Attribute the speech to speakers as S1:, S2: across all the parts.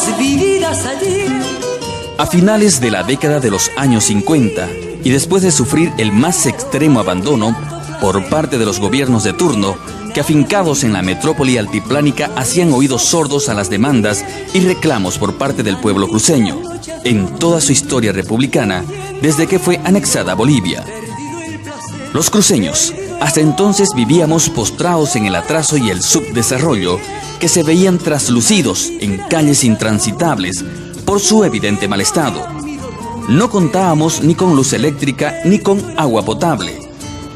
S1: cosas vividas ayer.
S2: A finales de la década de los años 50 y después de sufrir el más extremo abandono por parte de los gobiernos de turno, que afincados en la metrópoli altiplánica hacían oídos sordos a las demandas y reclamos por parte del pueblo cruceño, en toda su historia republicana, desde que fue anexada a Bolivia. Los cruceños, hasta entonces vivíamos postrados en el atraso y el subdesarrollo, que se veían traslucidos en calles intransitables por su evidente mal estado. No contábamos ni con luz eléctrica ni con agua potable.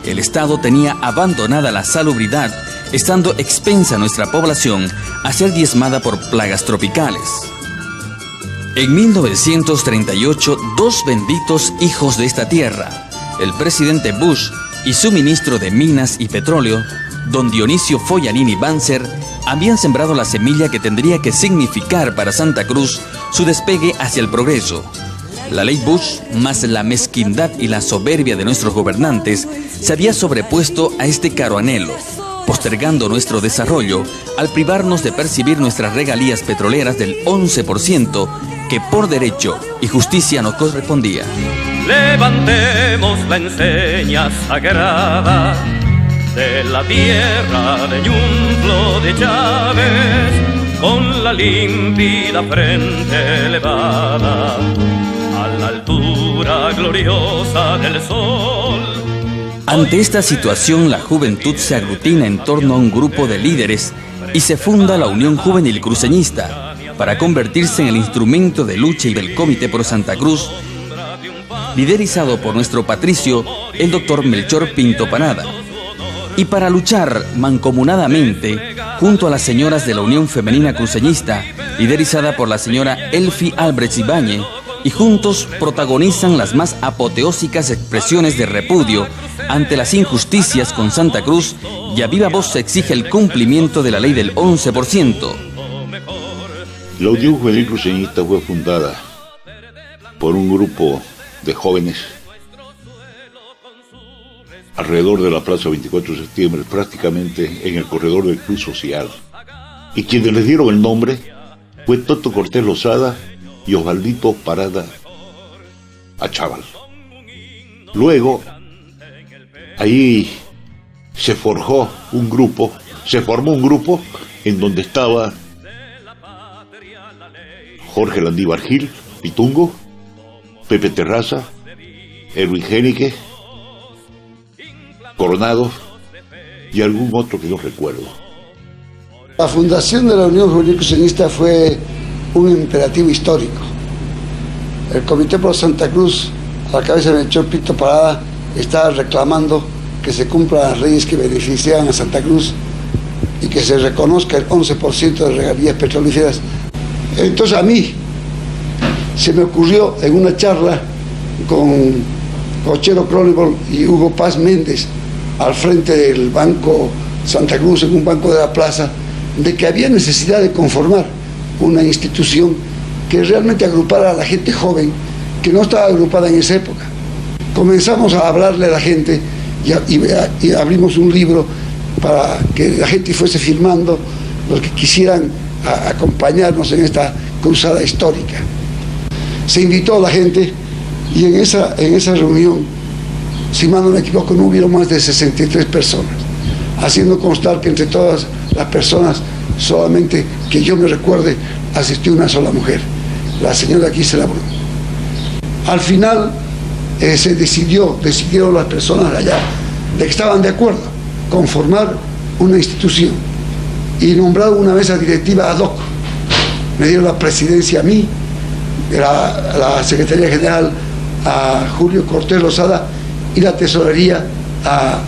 S2: El Estado tenía abandonada la salubridad, estando expensa nuestra población a ser diezmada por plagas tropicales. En 1938, dos benditos hijos de esta tierra, el presidente Bush y su ministro de Minas y Petróleo, don Dionisio Foyanini Banzer, habían sembrado la semilla que tendría que significar para Santa Cruz su despegue hacia el progreso. La ley Bush, más la mezquindad y la soberbia de nuestros gobernantes, se había sobrepuesto a este caro anhelo, postergando nuestro desarrollo al privarnos de percibir nuestras regalías petroleras del 11% que por derecho y justicia nos correspondía.
S3: Levantemos la enseña sagrada de la tierra de Yumplo de Chávez, con la límpida frente elevada a la altura gloriosa del sol.
S2: Ante esta situación, la juventud se aglutina en torno a un grupo de líderes y se funda la Unión Juvenil Cruceñista para convertirse en el instrumento de lucha y del Comité Pro Santa Cruz, liderizado por nuestro patricio, el doctor Melchor Pinto Panada, y para luchar mancomunadamente junto a las señoras de la Unión Femenina Cruceñista, liderizada por la señora Elfi Albrecht Ibáñez, y juntos protagonizan las más apoteósicas expresiones de repudio ante las injusticias con Santa Cruz, y a viva voz se exige el cumplimiento de la ley del 11%.
S4: La Unión Juvenil Cruceñista fue fundada por un grupo de jóvenes alrededor de la Plaza 24 de septiembre, prácticamente en el corredor del Club Social. Y quienes les dieron el nombre fue Toto Cortés Lozada y Osvaldito Parada Achával. Luego, ahí se formó un grupo en donde estaba Jorge Landívar Gil, Pitungo, Pepe Terraza, Erwin Génique, Coronado y algún otro que no recuerdo.
S5: La fundación de la Unión Juvenil Cruceñista fue un imperativo histórico. El Comité Pro Santa Cruz, a la cabeza de Melchor Pinto Parada, estaba reclamando que se cumplan las leyes que beneficiaban a Santa Cruz y que se reconozca el 11% de regalías petrolíferas. Entonces a mí se me ocurrió en una charla con Cochero Cronenberg y Hugo Paz Méndez al frente del Banco Santa Cruz, en un banco de la plaza, de que había necesidad de conformar una institución que realmente agrupara a la gente joven que no estaba agrupada en esa época. Comenzamos a hablarle a la gente y abrimos un libro para que la gente fuese firmando, los que quisieran acompañarnos en esta cruzada histórica. Se invitó a la gente y en esa reunión, si mal no me equivoco, no hubieron más de 63 personas, haciendo constar que entre todas las personas, solamente que yo me recuerde, asistió una sola mujer, la señora Gisela Bruno. Al final decidieron las personas allá de que estaban de acuerdo con formar una institución y nombrar una mesa directiva ad hoc. Me dieron la presidencia a mí, la Secretaría General a Julio Cortés Lozada y la tesorería a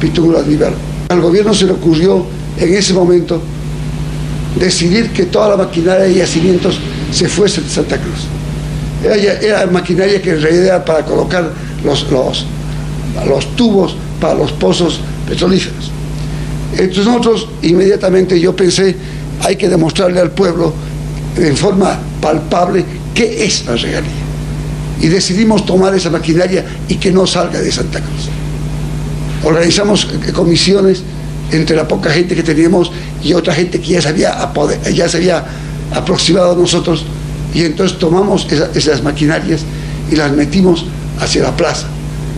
S5: Pitungo Landívar. Al gobierno se le ocurrió en ese momento decidir que toda la maquinaria de yacimientos se fuese de Santa Cruz. Era maquinaria que en realidad era para colocar los tubos para los pozos petrolíferos. Entonces nosotros inmediatamente yo pensé, hay que demostrarle al pueblo en forma palpable qué es la regalía. Y decidimos tomar esa maquinaria y que no salga de Santa Cruz. Organizamos comisiones entre la poca gente que teníamos y otra gente que ya se había aproximado a nosotros, y entonces tomamos esas maquinarias y las metimos hacia la plaza.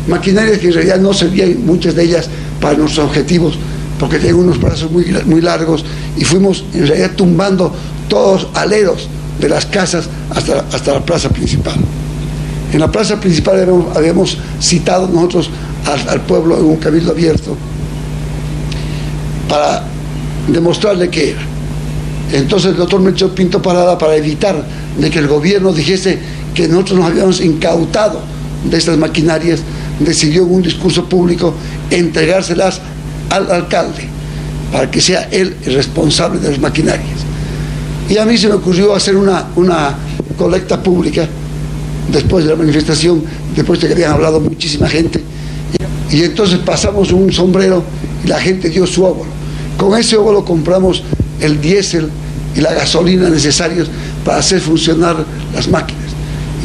S5: Maquinarias que en realidad no servían, muchas de ellas, para nuestros objetivos, porque tenían unos brazos muy largos, y fuimos en realidad tumbando todos aleros de las casas hasta la plaza principal. En la plaza principal habíamos citado nosotros al pueblo en un cabildo abierto para demostrarle qué era. Entonces el doctor Melchor Pinto Parada, para evitar de que el gobierno dijese que nosotros nos habíamos incautado de estas maquinarias, decidió en un discurso público entregárselas al alcalde para que sea él el responsable de las maquinarias. Y a mí se me ocurrió hacer una colecta pública después de la manifestación, después de que habían hablado muchísima gente, y entonces pasamos un sombrero y la gente dio su óvulo. Con ese óvulo compramos el diésel y la gasolina necesarios para hacer funcionar las máquinas,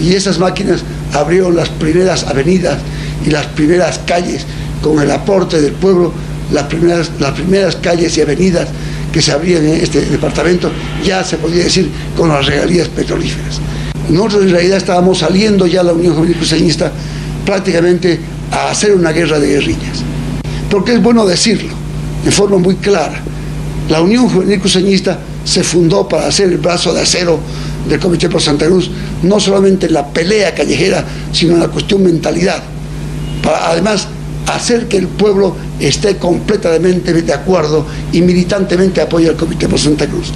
S5: y esas máquinas abrieron las primeras avenidas y las primeras calles con el aporte del pueblo. Las primeras calles y avenidas que se abrían en este departamento, ya se podía decir, con las regalías petrolíferas. Nosotros en realidad estábamos saliendo ya, la Unión Juvenil Cruceñista, prácticamente a hacer una guerra de guerrillas. Porque es bueno decirlo de forma muy clara: la Unión Juvenil Cruceñista se fundó para hacer el brazo de acero del Comité Pro Santa Cruz, no solamente en la pelea callejera, sino en la cuestión mentalidad, para además hacer que el pueblo esté completamente de acuerdo y militantemente apoye al Comité Pro Santa Cruz.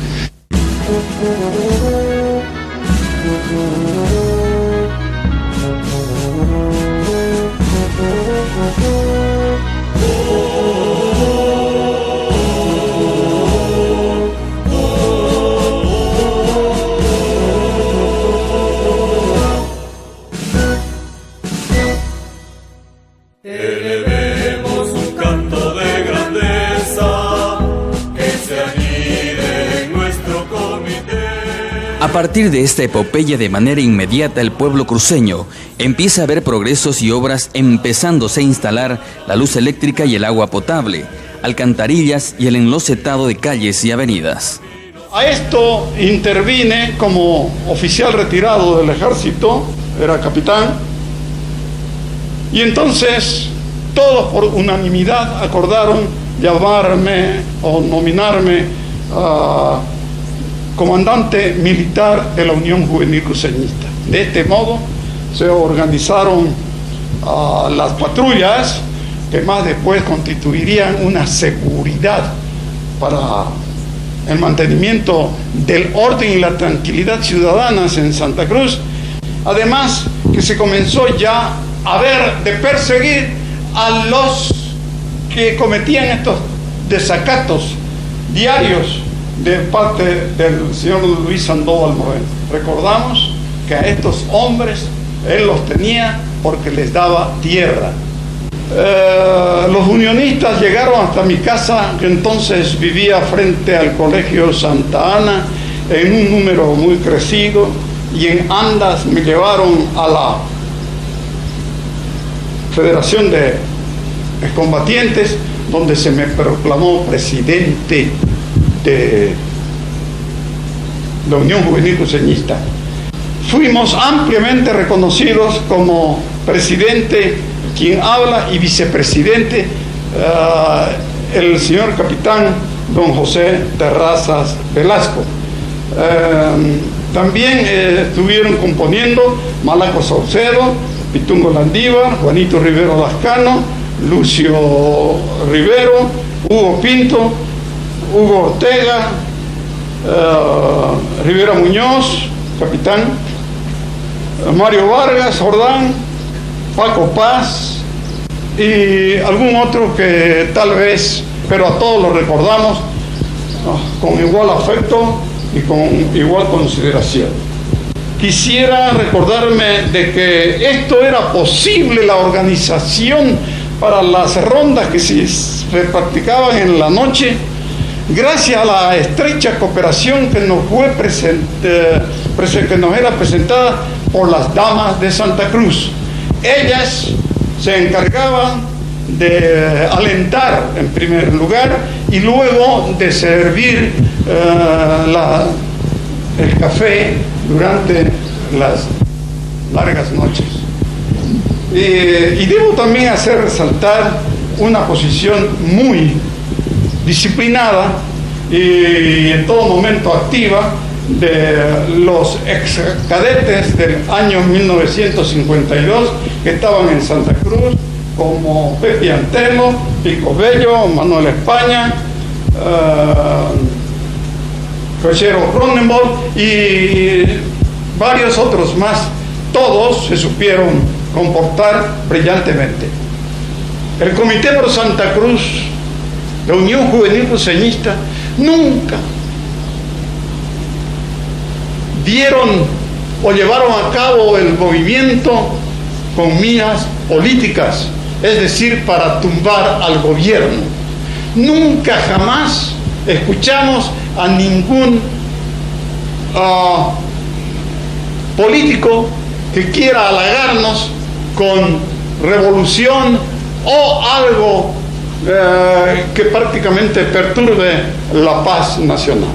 S2: A partir de esta epopeya, de manera inmediata el pueblo cruceño empieza a ver progresos y obras, empezándose a instalar la luz eléctrica y el agua potable, alcantarillas y el enlocetado de calles y avenidas.
S1: A esto intervine como oficial retirado del ejército, era capitán, y entonces todos por unanimidad acordaron llamarme o nominarme comandante militar de la Unión Juvenil Cruceñista. De este modo se organizaron las patrullas, que más después constituirían una seguridad para el mantenimiento del orden y la tranquilidad ciudadanas en Santa Cruz. Además que se comenzó ya a ver de perseguir a los que cometían estos desacatos diarios de parte del señor Luis Sandoval Moreno. Recordamos que a estos hombres él los tenía porque les daba tierra. Los unionistas llegaron hasta mi casa, que entonces vivía frente al Colegio Santa Ana, en un número muy crecido, y en andas me llevaron a la Federación de Excombatientes, donde se me proclamó presidente de la Unión Juvenil Cruceñista. Fuimos ampliamente reconocidos como presidente, quien habla, y vicepresidente, el señor capitán don José Terrazas Velasco. También estuvieron componiendo Malaco Saucedo, Pitungo Landívar, Juanito Rivero Lascano, Lucio Rivero, Hugo Pinto, Hugo Ortega, Rivera Muñoz, capitán, Mario Vargas, Jordán, Paco Paz y algún otro que tal vez, pero a todos los recordamos con igual afecto y con igual consideración. Quisiera recordarme de que esto era posible, la organización para las rondas que se practicaban en la noche, gracias a la estrecha cooperación que nos fue que nos era presentada por las damas de Santa Cruz. Ellas se encargaban de alentar en primer lugar y luego de servir el café durante las largas noches. Y debo también hacer resaltar una posición muy disciplinada y en todo momento activa de los ex cadetes del año 1952 que estaban en Santa Cruz, como Pepe Antelo, Pico Bello, Manuel España, Cochero Cronenberg y varios otros más. Todos se supieron comportar brillantemente. El Comité Pro Santa Cruz, la Unión Juvenil Cruceñista, nunca dieron o llevaron a cabo el movimiento con miras políticas, es decir, para tumbar al gobierno. Nunca jamás escuchamos a ningún político que quiera halagarnos con revolución o algo que prácticamente perturbe la paz nacional.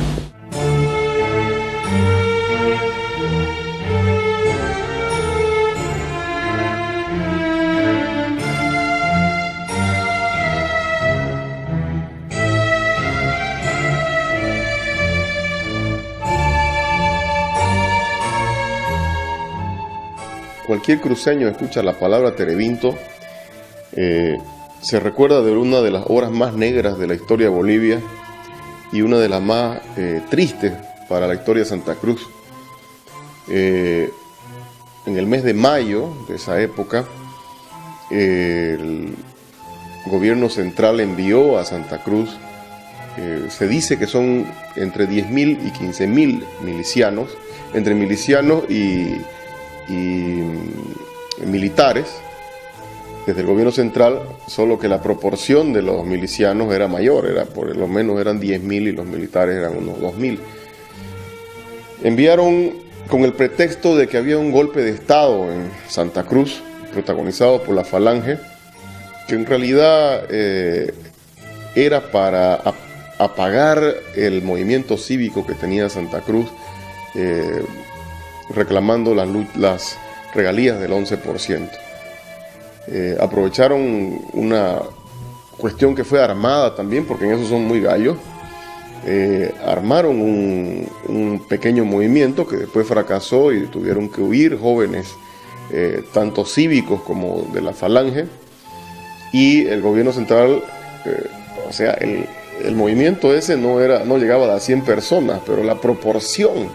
S6: Cualquier cruceño escucha la palabra Terevinto, se recuerda de una de las horas más negras de la historia de Bolivia y una de las más tristes para la historia de Santa Cruz. En el mes de mayo de esa época, el gobierno central envió a Santa Cruz, se dice que son entre 10.000 y 15.000 milicianos, entre milicianos y militares desde el gobierno central, solo que la proporción de los milicianos era mayor, por lo menos eran 10.000 y los militares eran unos 2.000. Enviaron con el pretexto de que había un golpe de estado en Santa Cruz protagonizado por la Falange, que en realidad era para apagar el movimiento cívico que tenía Santa Cruz, reclamando las regalías del 11%. Aprovecharon una cuestión que fue armada también, porque en eso son muy gallos. Armaron un pequeño movimiento que después fracasó y tuvieron que huir jóvenes, tanto cívicos como de la Falange, y el gobierno central, o sea, el movimiento ese no llegaba a 100 personas, pero la proporción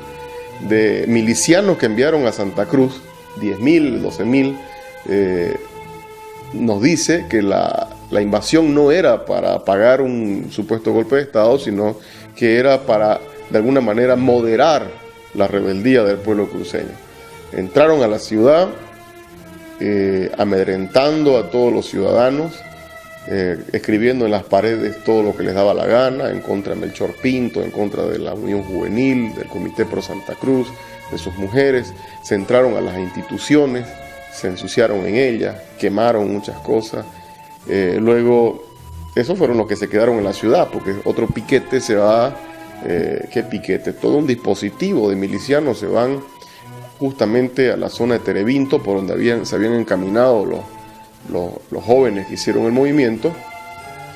S6: de milicianos que enviaron a Santa Cruz, 10.000, 12.000, nos dice que la invasión no era para apagar un supuesto golpe de estado, sino que era para, de alguna manera, moderar la rebeldía del pueblo cruceño. Entraron a la ciudad, amedrentando a todos los ciudadanos, escribiendo en las paredes todo lo que les daba la gana, en contra de Melchor Pinto, en contra de la Unión Juvenil, del Comité Pro Santa Cruz, de sus mujeres. Se entraron a las instituciones, se ensuciaron en ellas, quemaron muchas cosas. Luego, esos fueron los que se quedaron en la ciudad, porque otro piquete se va, ¿qué piquete? Todo un dispositivo de milicianos se van justamente a la zona de Terevinto, por donde se habían encaminado los jóvenes que hicieron el movimiento,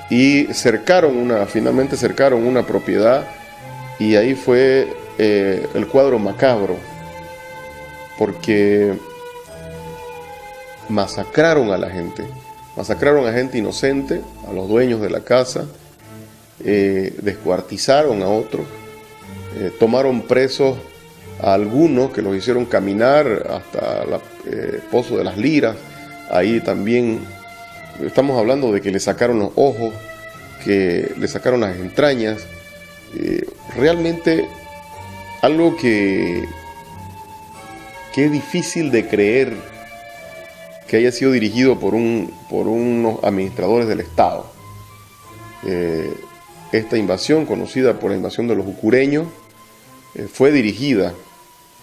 S6: y finalmente cercaron una propiedad, y ahí fue el cuadro macabro, porque masacraron a gente inocente, a los dueños de la casa, descuartizaron a otros, tomaron presos a algunos que los hicieron caminar hasta el Pozo de las Liras. Ahí también estamos hablando de que le sacaron los ojos, que le sacaron las entrañas. Realmente algo que es difícil de creer que haya sido dirigido por unos administradores del Estado. Esta invasión, conocida por la invasión de los ucureños, fue dirigida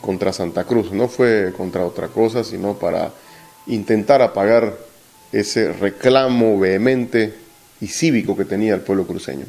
S6: contra Santa Cruz, no fue contra otra cosa, sino para intentar apagar ese reclamo vehemente y cívico que tenía el pueblo cruceño.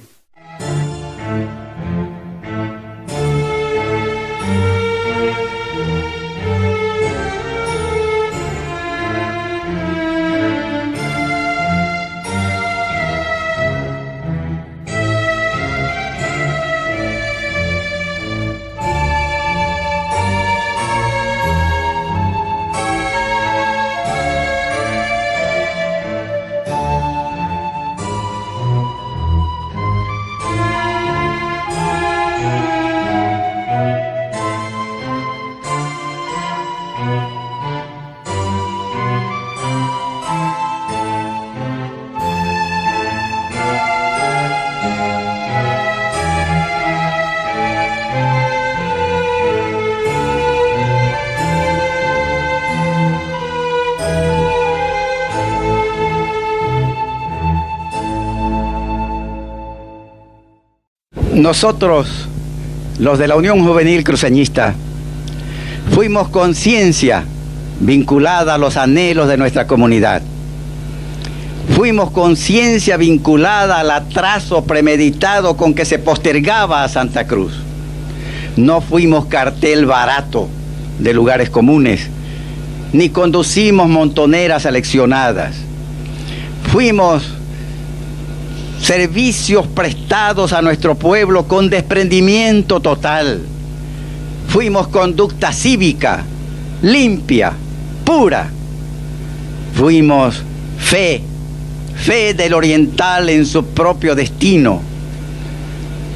S7: Nosotros, los de la Unión Juvenil Cruceñista, fuimos conciencia vinculada a los anhelos de nuestra comunidad. Fuimos conciencia vinculada al atraso premeditado con que se postergaba a Santa Cruz. No fuimos cartel barato de lugares comunes, ni conducimos montoneras aleccionadas. Fuimos servicios prestados a nuestro pueblo con desprendimiento total. Fuimos conducta cívica, limpia, pura. Fuimos fe del oriental en su propio destino.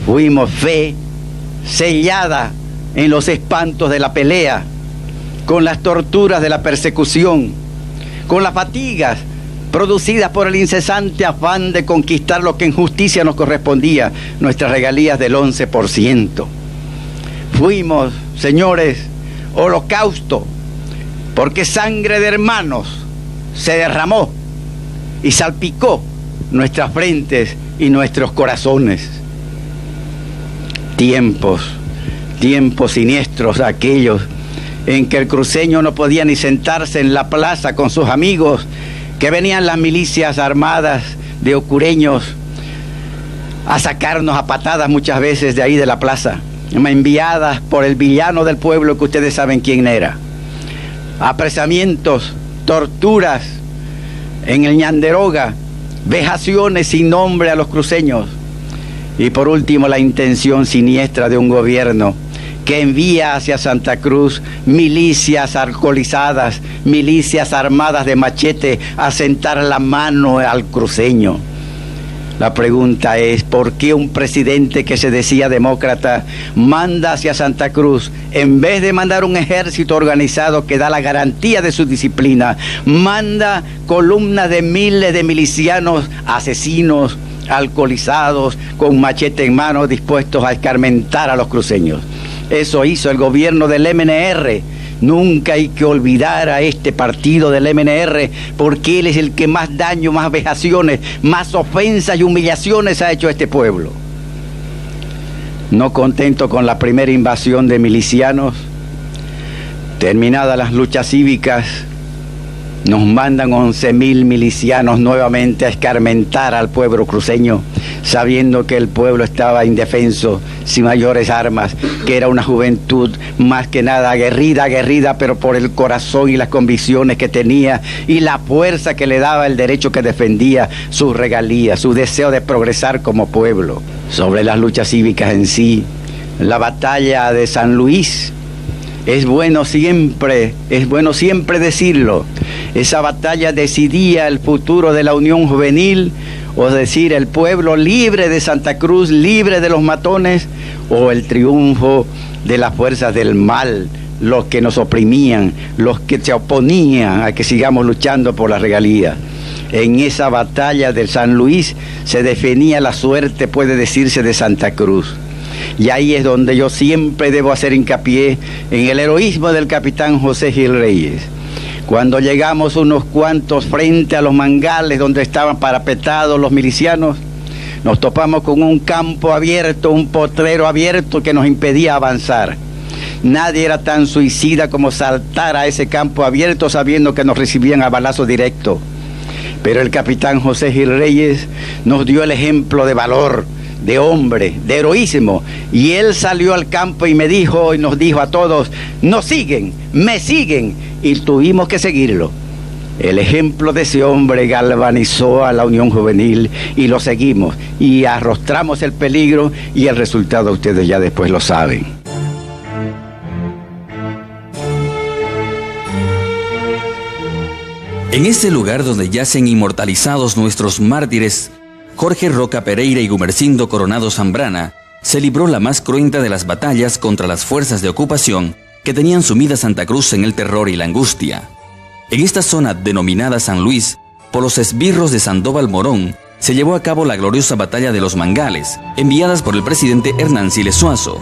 S7: Fuimos fe sellada en los espantos de la pelea, con las torturas de la persecución, con las fatigas producidas por el incesante afán de conquistar lo que en justicia nos correspondía, nuestras regalías del 11%. Fuimos, señores, holocausto, porque sangre de hermanos se derramó y salpicó nuestras frentes y nuestros corazones. Tiempos siniestros aquellos en que el cruceño no podía ni sentarse en la plaza con sus amigos, que venían las milicias armadas de ocureños a sacarnos a patadas muchas veces de ahí de la plaza, enviadas por el villano del pueblo que ustedes saben quién era. Apresamientos, torturas en el Ñanderoga, vejaciones sin nombre a los cruceños, y por último la intención siniestra de un gobierno que envía hacia Santa Cruz milicias alcoholizadas, milicias armadas de machete a sentar la mano al cruceño. La pregunta es, ¿por qué un presidente que se decía demócrata manda hacia Santa Cruz, en vez de mandar un ejército organizado que da la garantía de su disciplina, manda columnas de miles de milicianos asesinos, alcoholizados, con machete en mano, dispuestos a escarmentar a los cruceños? Eso hizo el gobierno del MNR. Nunca hay que olvidar a este partido del MNR, porque él es el que más daño, más vejaciones, más ofensas y humillaciones ha hecho a este pueblo. No contento con la primera invasión de milicianos, terminadas las luchas cívicas, nos mandan 11.000 milicianos nuevamente a escarmentar al pueblo cruceño, sabiendo que el pueblo estaba indefenso, sin mayores armas, que era una juventud más que nada aguerrida, pero por el corazón y las convicciones que tenía y la fuerza que le daba el derecho que defendía, sus regalías, su deseo de progresar como pueblo. Sobre las luchas cívicas en sí, la batalla de San Luis, es bueno siempre decirlo, esa batalla decidía el futuro de la Unión Juvenil, o decir, el pueblo libre de Santa Cruz, libre de los matones, o el triunfo de las fuerzas del mal, los que nos oprimían, los que se oponían a que sigamos luchando por la regalía. En esa batalla de San Luis se definía la suerte, puede decirse, de Santa Cruz. Y ahí es donde yo siempre debo hacer hincapié en el heroísmo del capitán José Gil Reyes. Cuando llegamos unos cuantos frente a los mangales donde estaban parapetados los milicianos, nos topamos con un campo abierto, un potrero abierto que nos impedía avanzar. Nadie era tan suicida como saltar a ese campo abierto sabiendo que nos recibían a balazo directo. Pero el capitán José Gil Reyes nos dio el ejemplo de valor, de hombre, de heroísmo, y él salió al campo y nos dijo a todos: nos siguen, me siguen, y tuvimos que seguirlo. El ejemplo de ese hombre galvanizó a la Unión Juvenil y lo seguimos y arrostramos el peligro, y el resultado ustedes ya después lo saben.
S2: En este lugar donde yacen inmortalizados nuestros mártires, Jorge Roca Pereira y Gumersindo Coronado Zambrana, se libró la más cruenta de las batallas contra las fuerzas de ocupación que tenían sumida Santa Cruz en el terror y la angustia. En esta zona denominada San Luis, por los esbirros de Sandoval Morón, se llevó a cabo la gloriosa batalla de los Mangales, enviadas por el presidente Hernán Siles Suazo.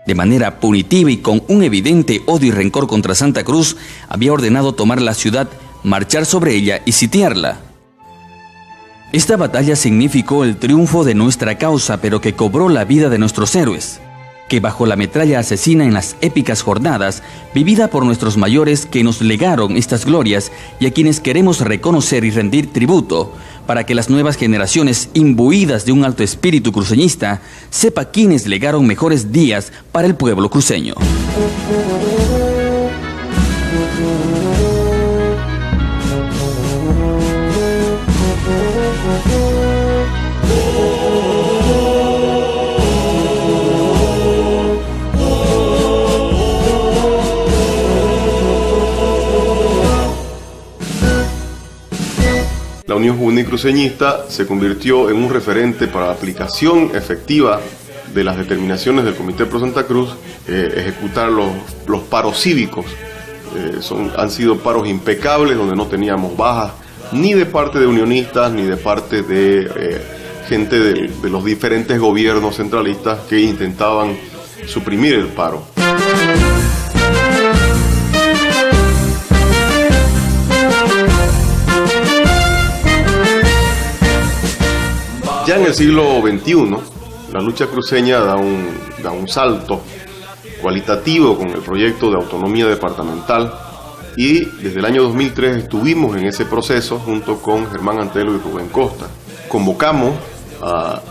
S2: De manera punitiva y con un evidente odio y rencor contra Santa Cruz, había ordenado tomar la ciudad, marchar sobre ella y sitiarla. Esta batalla significó el triunfo de nuestra causa, pero que cobró la vida de nuestros héroes, que bajo la metralla asesina en las épicas jornadas, vivida por nuestros mayores que nos legaron estas glorias y a quienes queremos reconocer y rendir tributo, para que las nuevas generaciones, imbuidas de un alto espíritu cruceñista, sepa quiénes legaron mejores días para el pueblo cruceño.
S6: La Unión Juvenil Cruceñista se convirtió en un referente para la aplicación efectiva de las determinaciones del Comité Pro Santa Cruz, ejecutar los paros cívicos. Han sido paros impecables, donde no teníamos bajas ni de parte de unionistas ni de parte de gente de los diferentes gobiernos centralistas que intentaban suprimir el paro. Ya en el siglo XXI, la lucha cruceña da un salto cualitativo con el proyecto de autonomía departamental, y desde el año 2003 estuvimos en ese proceso junto con Germán Antelo y Rubén Costa. Convocamos a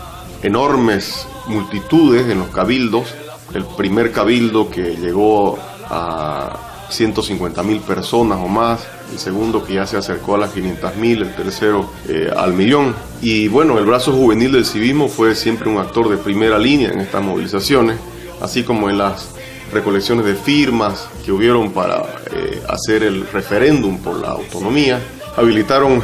S6: enormes multitudes en los cabildos, el primer cabildo que llegó a 150.000 personas o más, el segundo que ya se acercó a las 500.000, el tercero al 1.000.000. Y bueno, el brazo juvenil del civismo fue siempre un actor de primera línea en estas movilizaciones, así como en las recolecciones de firmas que hubieron para hacer el referéndum por la autonomía. Habilitaron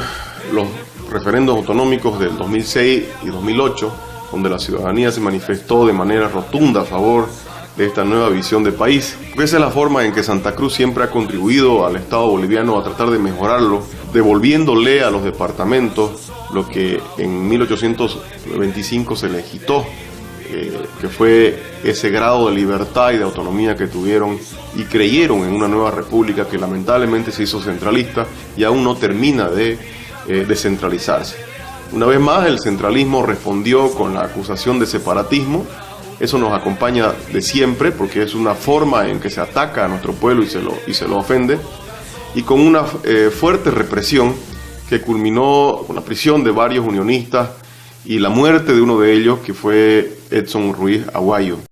S6: los referendos autonómicos del 2006 y 2008, donde la ciudadanía se manifestó de manera rotunda a favor de esta nueva visión de país. Esa es la forma en que Santa Cruz siempre ha contribuido al Estado boliviano a tratar de mejorarlo, devolviéndole a los departamentos lo que en 1825 se les quitó, que fue ese grado de libertad y de autonomía que tuvieron y creyeron en una nueva república que lamentablemente se hizo centralista y aún no termina de descentralizarse. Una vez más, el centralismo respondió con la acusación de separatismo. Eso nos acompaña de siempre porque es una forma en que se ataca a nuestro pueblo y se lo ofende, y con una fuerte represión que culminó con la prisión de varios unionistas y la muerte de uno de ellos, que fue Edson Ruiz Aguayo.